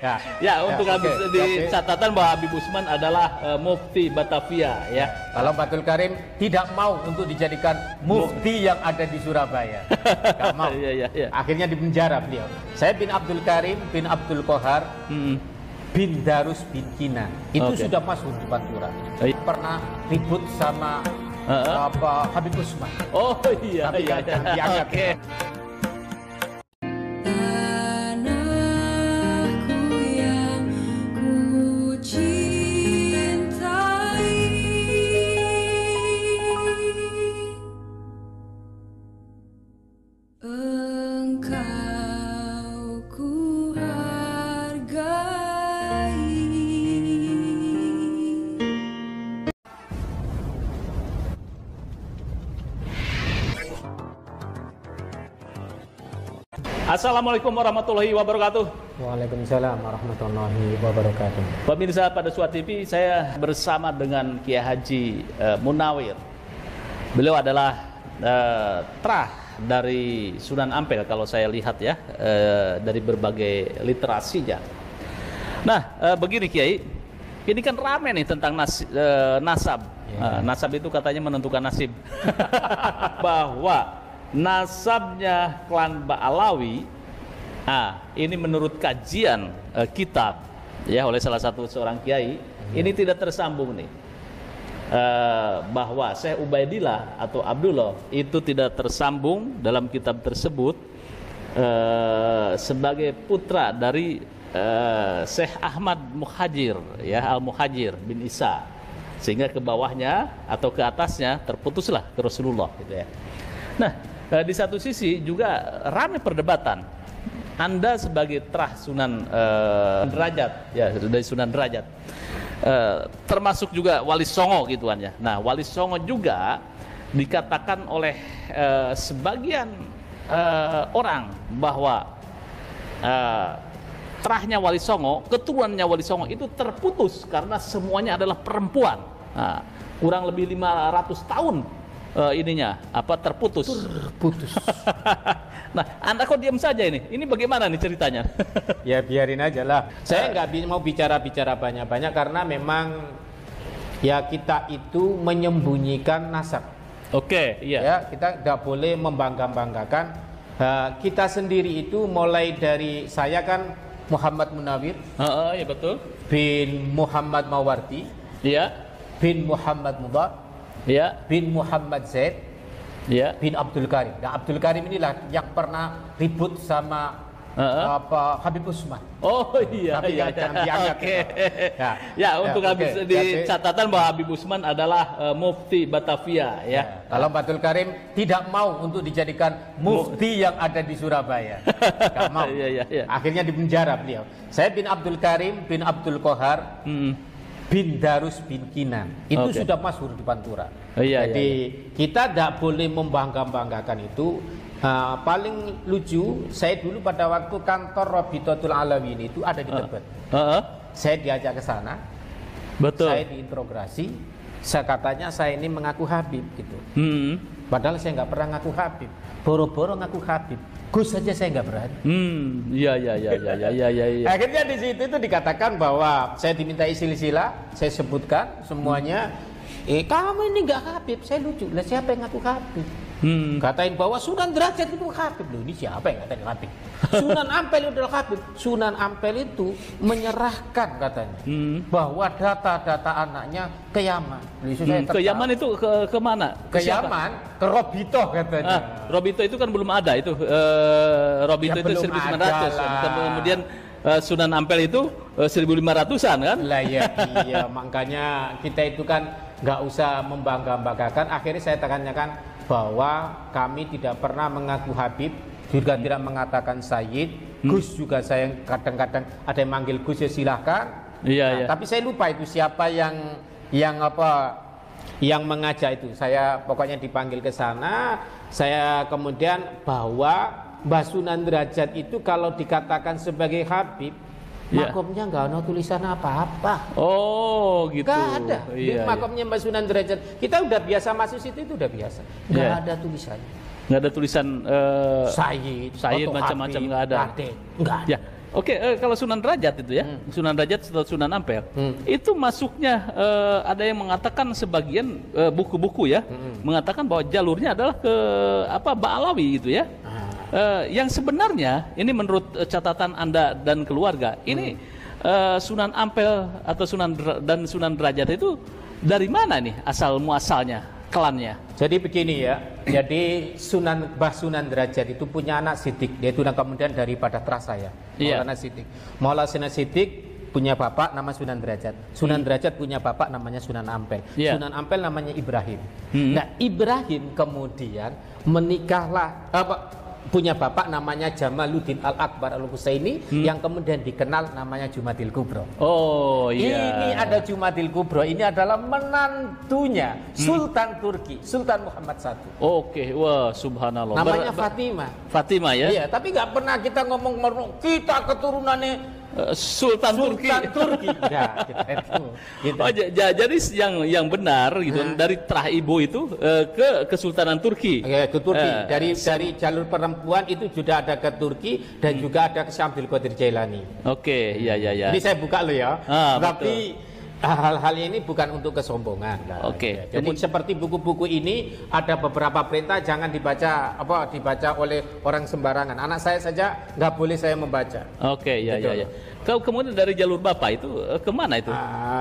Ya, Ya, untuk oke. habis di catatan bahwa Habib Usman adalah Mufti Batavia ya. Kalau Pak Abdul Karim tidak mau untuk dijadikan mufti yang ada di Surabaya, nggak mau. Iya. Akhirnya dipenjara beliau. Saya bin Abdul Karim bin Abdul Kohar bin Darus bin Kinan. Itu Oke. sudah masuk di Pantura. Iya. Pernah ribut sama Habib Usman. Oh iya. Tapi kan jangan diangkat. Oke. Tanahku yang ku cintai, engkau ku hargai. Assalamualaikum warahmatullahi wabarakatuh. Waalaikumsalam warahmatullahi wabarakatuh. Pemirsa pada Suat TV, saya bersama dengan Kiai Haji Munawir. Beliau adalah trah dari Sunan Ampel kalau saya lihat ya, dari berbagai literasinya. Nah, begini Kiai, ini kan rame nih tentang nasab. Nasab itu katanya menentukan nasib. Bahwa nasabnya klan Ba'alawi, ini menurut kajian kitab ya oleh salah satu seorang kiai, ini tidak tersambung nih. Bahwa Syekh Ubaidillah atau Abdullah itu tidak tersambung dalam kitab tersebut sebagai putra dari Syekh Ahmad Muhajir ya, Al-Muhajir bin Isa, sehingga ke bawahnya atau ke atasnya terputuslah ke Rasulullah gitu ya. Nah, di satu sisi juga ramai perdebatan. Anda sebagai trah Sunan Derajat ya, dari Sunan Derajat, termasuk juga Wali Songo gitu kan ya. Nah, Wali Songo juga dikatakan oleh sebagian orang bahwa trahnya Wali Songo, keturunannya Wali Songo itu terputus karena semuanya adalah perempuan. Nah, kurang lebih 500 tahun terputus. Nah, Anda kok diam saja ini? Ini bagaimana nih ceritanya? Ya biarin aja lah. Saya nggak mau bicara-bicara banyak-banyak karena memang ya kita itu menyembunyikan nasab. Oke, iya. Ya, kita nggak boleh membangga-banggakan. Kita sendiri itu mulai dari saya kan Muhammad Munawir, Iya betul. bin Muhammad Mawardi, Iya, bin Muhammad Mudhar, iya, bin Muhammad Zaid, iya. bin Abdul Karim. Nah, Abdul Karim inilah yang pernah ribut sama Habib Usman. Oh iya, Tapi iya. jangan diangkat. Oke. Ya, Untuk oke. habis di Jadi- catatan bahwa Habib Usman adalah Mufti Batavia ya. Kalau Pak Abdul Karim tidak mau untuk dijadikan mufti yang ada di Surabaya, nggak mau. Iya. Akhirnya dipenjara beliau. Saya bin Abdul Karim bin Abdul Kohar bin Darus bin Kinan. Itu Oke. sudah masyhur di Pantura. Iya, Jadi kita tidak boleh membangga-banggakan itu. Paling lucu, saya dulu pada waktu kantor Robitotul Alawin itu ada di Tebet. Saya diajak ke sana, Betul. saya diinterogasi. Saya katanya saya ini mengaku Habib gitu. Padahal saya nggak pernah ngaku Habib. Boro-boro ngaku Habib. Gus saja saya nggak berani. Iya. Akhirnya di situ itu dikatakan bahwa saya dimintai silsilah, saya sebutkan semuanya. Kamu ini nggak Habib, saya lucu. Lah siapa yang ngaku Habib? Katain bahwa Sunan Derajat itu Habib. Loh, ini siapa yang ngatain Habib? Sunan Ampel itu adalah Habib. Sunan Ampel itu menyerahkan katanya bahwa data-data anaknya ke Yaman. Loh, itu saya Ke Yaman itu ke mana? ke siapa? Yaman, ke Robito katanya. Robito itu kan belum ada itu. Robito Ya, itu belum 1900. ada lah. Kemudian Sunan Ampel itu 1500-an kan? Lah ya, iya, makanya kita itu kan nggak usah membangga-banggakan. Akhirnya saya tanyakan bahwa kami tidak pernah mengaku Habib, juga tidak mengatakan Sayyid. Gus juga saya kadang-kadang ada yang manggil Gus, ya silahkan. Iya. Tapi saya lupa itu siapa yang mengajak itu. Saya pokoknya dipanggil ke sana. Saya kemudian bahwa Mbah Sunan Derajat itu kalau dikatakan sebagai Habib, Iya. makomnya nggak ada tulisan apa-apa. Oh, gitu. Nggak ada. Di Iya. makomnya Mbah Sunan Derajat. Kita udah biasa masuk situ, itu udah biasa. Nggak Iya. ada tulisannya. Nggak ada tulisan Sayyid Sayyid atau macam-macam Habib, nggak ada. Raden. Nggak ada. Ya, Oke, kalau Sunan Derajat itu ya, Sunan Derajat atau Sunan Ampel, itu masuknya ada yang mengatakan sebagian buku-buku ya, mengatakan bahwa jalurnya adalah ke Ba'alawi gitu ya. Yang sebenarnya ini menurut catatan Anda dan keluarga, ini Sunan Ampel atau Sunan Derajat itu dari mana nih asal muasalnya, klannya? Jadi begini ya, jadi Mbah Sunan Derajat itu punya anak Sidik, yaitu kemudian daripada terasa ya, Maulana Sidik. Maulana Sidik punya bapak nama Sunan Derajat, Sunan Derajat punya bapak namanya Sunan Ampel, Sunan Ampel namanya Ibrahim. Nah Ibrahim kemudian menikahlah punya bapak namanya Jamaluddin Al-Akbar Al-Husaini yang kemudian dikenal namanya Jumadil Kubro. Oh iya. Ini ada Jumadil Kubro, ini adalah menantunya Sultan Turki, Sultan Muhammad I. Oke, wah subhanallah. Namanya Fatimah. Fatimah ya? Iya, tapi nggak pernah kita ngomong kita keturunannya Sultan Turki. Ya, gitu. Oh, jadi yang benar gitu dari terah ibu itu ke Kesultanan Turki. Ke Turki. Dari jalur perempuan itu sudah ada ke Turki dan juga ada ke Syekh Abdul Qadir Jailani. Oke, iya. Ini saya buka lo ya. Tapi hal-hal ini bukan untuk kesombongan. Oke. Jadi seperti buku-buku ini ada beberapa perintah jangan dibaca oleh orang sembarangan. Anak saya saja nggak boleh saya membaca. Oke, iya. Kau kemudian dari jalur Bapak itu kemana itu?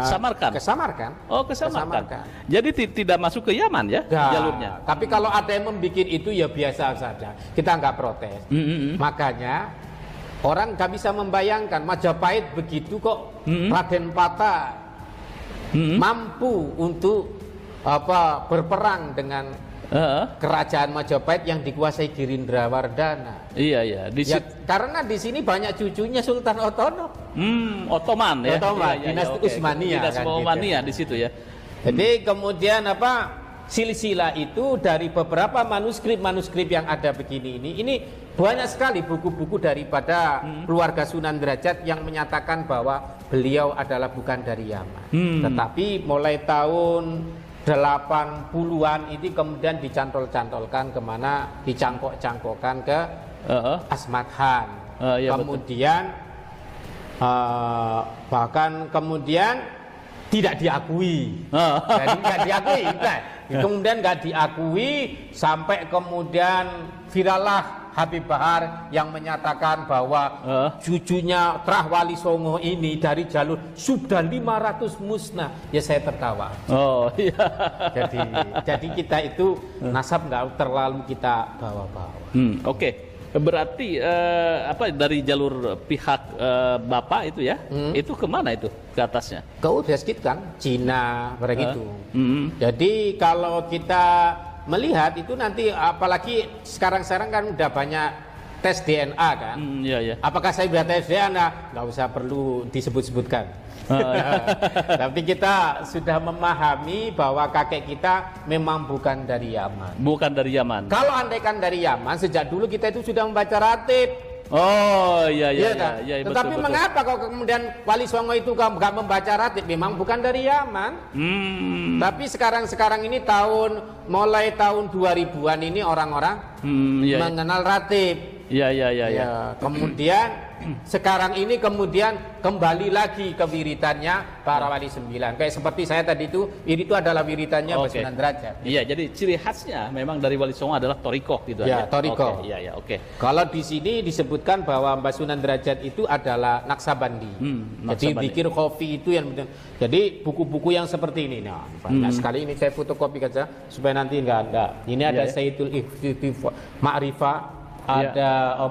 Samarkand. Ke Samarkand. Oh, ke Samarkand. Jadi tidak masuk ke Yaman ya jalurnya. Tapi kalau ada yang membuat itu ya biasa saja. Kita nggak protes. Makanya orang nggak bisa membayangkan Majapahit begitu kok Raden Patah mampu untuk berperang dengan kerajaan Majapahit yang dikuasai Girindrawardhana. Iya. Karena di sini banyak cucunya Sultan Ottoman. Ottoman ya. Dinasti Utsmaniyah. Dinasti Utsmaniyah di situ ya. Jadi kemudian silsilah itu dari beberapa manuskrip yang ada begini ini banyak sekali buku-buku daripada keluarga Sunan Derajat yang menyatakan bahwa beliau adalah bukan dari Yaman. Tetapi mulai tahun 80-an ini kemudian dicantol-cantolkan kemana, dicangkok-cangkokkan ke Asmat Khan. Kemudian bahkan kemudian tidak diakui. Jadi nggak diakui. Kemudian nggak diakui sampai kemudian virallah Habib Bahar yang menyatakan bahwa cucunya Trah Wali Songo ini dari jalur sudah 500 musnah. Ya saya tertawa. Oh iya. Jadi kita itu nasab nggak terlalu kita bawa-bawa. Oke. Berarti dari jalur pihak Bapak itu ya, itu kemana itu ke atasnya? Ke Uzbekistan, Cina, begitu. Jadi kalau kita melihat itu nanti apalagi sekarang kan udah banyak tes DNA kan. Apakah saya sudah tes DNA? Nggak usah perlu disebut-sebutkan. Tapi kita sudah memahami bahwa kakek kita memang bukan dari Yaman. Bukan dari Yaman. Kalau andaikan dari Yaman, sejak dulu kita itu sudah membaca ratib. Oh iya. Tetapi betul. Mengapa kalau kemudian Wali Songo itu nggak membaca ratib? Memang bukan dari Yaman. Tapi sekarang ini mulai tahun 2000-an ini orang-orang mengenal ratib. Iya. Kemudian sekarang ini kemudian kembali lagi ke wiritannya para wali 9. Kayak seperti saya tadi itu, ini itu adalah wiritannya Sunan Derajat. Iya, jadi ciri khasnya memang dari Wali Songo adalah torikoh gitu ya. Torikoh. Oke. Kalau di sini disebutkan bahwa Mbah Sunan Derajat itu adalah Naksabandi. Jadi zikir khofi itu yang jadi buku-buku yang seperti ini. Nah, banyak sekali ini saya fotokopi saja supaya nanti enggak ada. Ini ada Sayyidul Ma'rifah, ada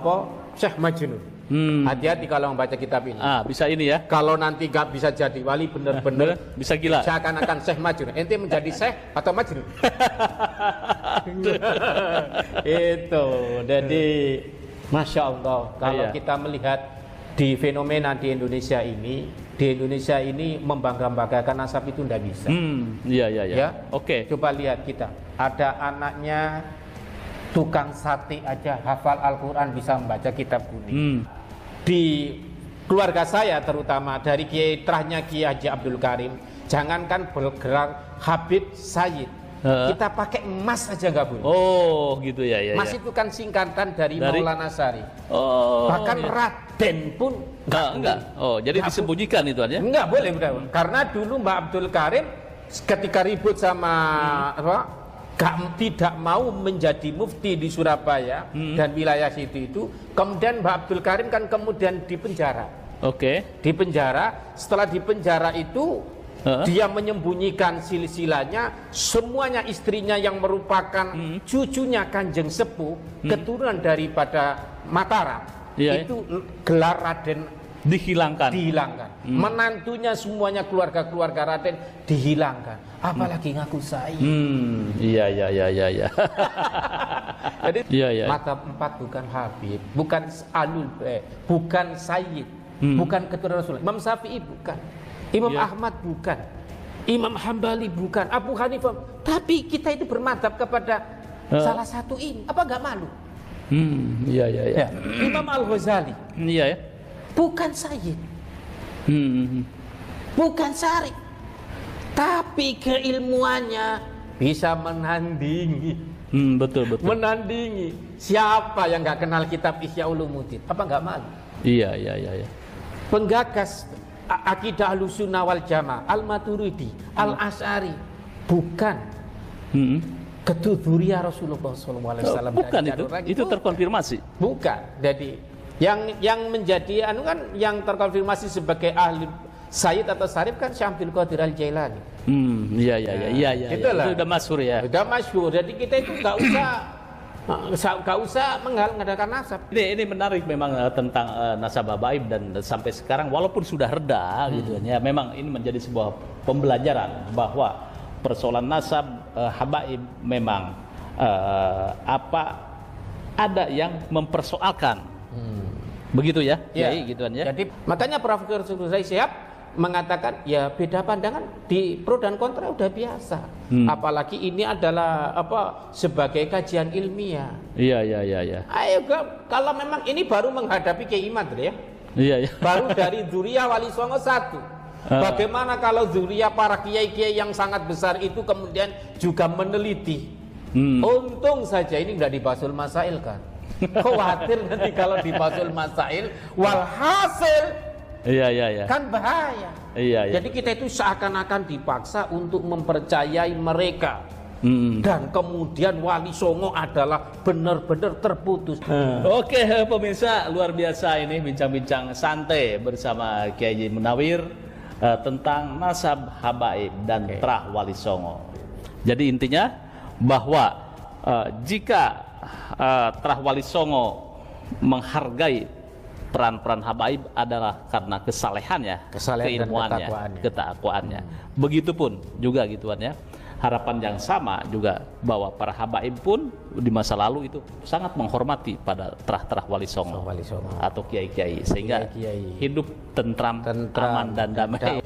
Syekh Majnun. Hati-hati kalau membaca kitab ini. Bisa ini ya. Kalau nanti nggak bisa jadi wali bener-bener bisa gila. Seakan-akan Syekh Majnun. Ente menjadi Syekh atau Majnun? Itu. Jadi Masya Allah kalau kita melihat di fenomena di Indonesia ini membangga-banggakan nasab itu tidak bisa. Iya. Oke. Coba lihat kita. Ada anaknya tukang sate aja hafal Al-Quran, bisa membaca kitab kuning. Di keluarga saya terutama dari Kiai Trahnya Kiai Haji Abdul Karim, jangankan bergerak Habib Sayyid, kita pakai emas aja nggak boleh. Oh gitu ya. Emas itu kan singkatan dari Maulana Sari. Bahkan Raden pun enggak. Oh, jadi disembunyikan itu aja? Enggak boleh, karena dulu Mbak Abdul Karim ketika ribut sama tidak mau menjadi mufti di Surabaya dan wilayah situ itu, kemudian Mbak Abdul Karim kan kemudian dipenjara. Oke. Dipenjara, setelah dipenjara itu dia menyembunyikan silsilahnya, semuanya istrinya yang merupakan cucunya Kanjeng Sepuh, keturunan daripada Mataram, itu gelar Raden dihilangkan. Menantunya semuanya keluarga Raden dihilangkan. Apalagi ngaku saya. Iya. Jadi madzhab 4 bukan Habib, bukan Alul, bukan Sayyid, bukan keturunan Rasul. Imam Syafi'i bukan. Imam Ahmad bukan, Imam Hambali bukan, Abu Hanifah. Tapi kita itu bermadzhab kepada salah satu ini. Apa nggak malu? Iya. Imam Al-Ghazali. Iya ya. Bukan Sayyid, bukan Syarif, tapi keilmuannya bisa menandingi. Betul. Menandingi. Siapa yang nggak kenal kitab Ihya Ulumuddin? Apa nggak malu? Iya. Penggagas akidah Ahlussunnah wal Jamaah, Al-Maturidi, Al-Asy'ari, bukan keturunan Rasulullah SAW. Bukan itu terkonfirmasi. Bukan. Jadi yang menjadi yang terkonfirmasi sebagai ahli Sayyid atau Syarif kan Syekh Abdul Qadir Al-Jailani. Iya. Itu udah masyhur ya. Udah masyhur. Jadi kita itu nggak usah mengadakan nasab. Ini menarik memang tentang nasab habaib, dan sampai sekarang walaupun sudah reda gitu ya, memang ini menjadi sebuah pembelajaran bahwa persoalan nasab habaib memang ada yang mempersoalkan. Begitu ya, Kiai, gituan ya. Jadi makanya Prof. Sulaiman Syihab mengatakan ya beda pandangan di pro dan kontra udah biasa. Apalagi ini adalah sebagai kajian ilmiah. Iya. Ayo kalau memang ini baru menghadapi Kiai Imad ya. Iya. Baru dari Dzuriyah Wali Songo 1. Bagaimana kalau Dzuriyah para kiai-kiai yang sangat besar itu kemudian juga meneliti. Untung saja ini nggak dibasul masail kan. Khawatir nanti kalau dibasul masail walhasil Iya. kan bahaya. Iya. Jadi kita itu seakan-akan dipaksa untuk mempercayai mereka. Dan kemudian Wali Songo adalah benar-benar terputus. Oke, pemirsa, luar biasa ini bincang-bincang santai bersama Kiai Munawir tentang nasab habaib dan terah Wali Songo. Jadi intinya bahwa jika terah Wali Songo menghargai peran-peran habaib adalah karena kesalehannya, keilmuannya, ketakwaannya. Begitupun juga gituan ya. Harapan yang sama juga bahwa para habaib pun di masa lalu itu sangat menghormati pada terah-terah Wali Songo atau kiai-kiai, sehingga hidup tentram, aman dan damai.